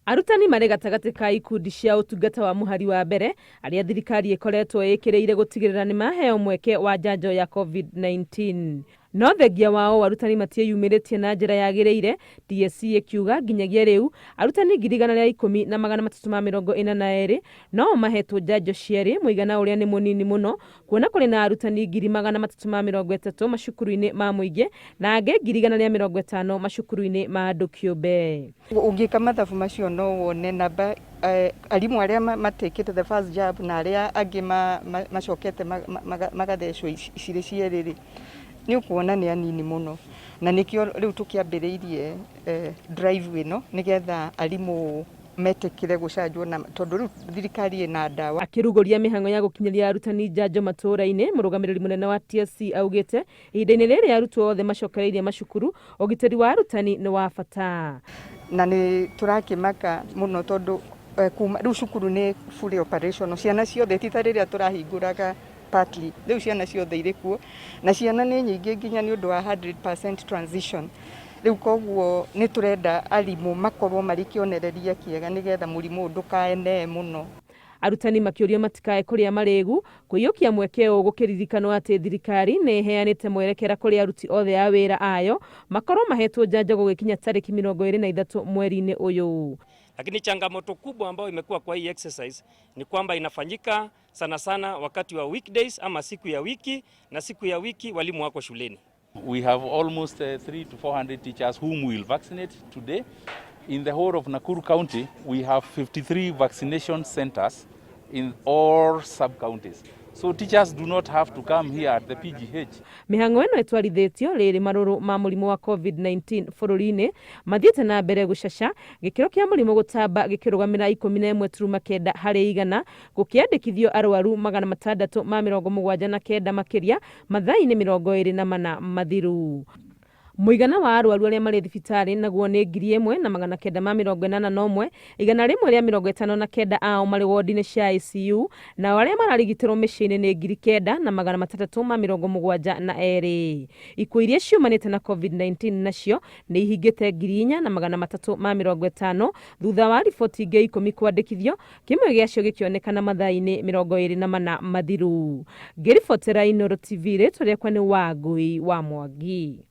Arutani marĩ gatagatĩ ka ikundi cia ũtungata wa mũhari wa mbere arĩa thirikari ĩkoretwo ĩkĩrĩire gũtigĩrĩra nĩ maheo mweke wa njanjo ya COVID-19. No thengia wao arutani matiĩyumĩrĩtie na njĩra yagĩrĩire, TSC ĩkiuga nginyagia rĩu arutani 110,342 no mahetwo njanjo cierĩ, mũigana ũrĩa nĩ mũnini mũno kuona kũrĩ na arutani 330,030 macukuru-inĩ ma mũingĩ na angĩ 150,000 macukuru-inĩ ma andũ kĩũmbe. Ũngĩka mathabu macio no wone namba arimũ arĩa matekĩte the first jab na arĩa angĩ macokete magathecwo icirĩ cierĩ nĩ ũkuona nĩ anini mũno, na nĩkĩo rĩu tũkĩambĩrĩirie drive ĩno nĩgetha arimũ metĩkĩre gũcanjwo na tondũ rĩu thirikari ĩna ndawa. Akĩrugũria mĩhang'o ya gũkinyĩria arutani njanjo matũũra-inĩ, mũrũgamĩrĩri mũnene wa TSC augĩte ihinda-inĩ rĩrĩ arutwo othe macokereirie macukuru, ũgitĩri wa arutani nĩ wa bata. Na nĩ tũrakĩmaka mũno tondũ rĩu cukuru nĩ fully operational, ciana ciothe ti ta rĩrĩa tũrahingũraga partly, rĩu ciana ciothe irĩ kuo na ciana nĩ nyingĩ nginya nĩ ũndũ wa 100% transition. Rĩu koguo nĩ tũrenda arimũ makorwo marĩ kĩonereria kĩega nĩgetha mũrimũ ndũkaene mũno. Arutani makĩũrio matikae kũrĩa marĩgu, kũiyũkia mweke ũyũ gũkĩririkanwo atĩ thirikari nĩ ĩheanĩte mwerekera kũrĩ aruti othe a wĩra ayo makorwo mahetwo njanjo gũgĩkinya tarĩki 23 mweri-inĩ ũyũ. Lakini changamoto kubwa ambayo imekuwa kwa hii exercise ni kwamba inafanyika sana sana wakati wa weekdays ama siku ya wiki, na siku ya wiki walimu wako shuleni. We have almost 300 to 400 teachers whom we will vaccinate today. In the whole of Nakuru County, we have 53 vaccination centers in all sub-counties. So teachers do not have to come here at the PGH. Mĩhang'o ĩno ĩtwarithĩtio rĩrĩ marũrũ ma mũrimũ wa COVID-19 bũrũri-inĩ mathiĩte na mbere gũcaca, gĩkĩro kĩa mũrimũ gũtamba gĩkĩrũgamĩra 11.9 harĩ igana, gũkĩandĩkithio arwaru 679 makĩria mathaa-inĩ 24 mathiru. Mũigana wa arwaru arĩa marĩ thibitarĩ naguo nĩ 1,981, igana rĩmwe rĩa 59 ao marĩ wodi-inĩ cia ICU, na arĩa mararigitĩrwo mĩciĩ-inĩ nĩ 9,372. Ikuũ iria ciumanĩte na COVID-19 nacio nĩ ihingĩte 4,350 thutha wa riboti ingĩ 10 kwandĩkithio, kĩmwe gĩacio gĩkĩonekana mathaa-inĩ 24 mathiru. Ngĩribotera Inooro TV, rĩtwa rĩakwa nĩ Wangui wa Mwangi.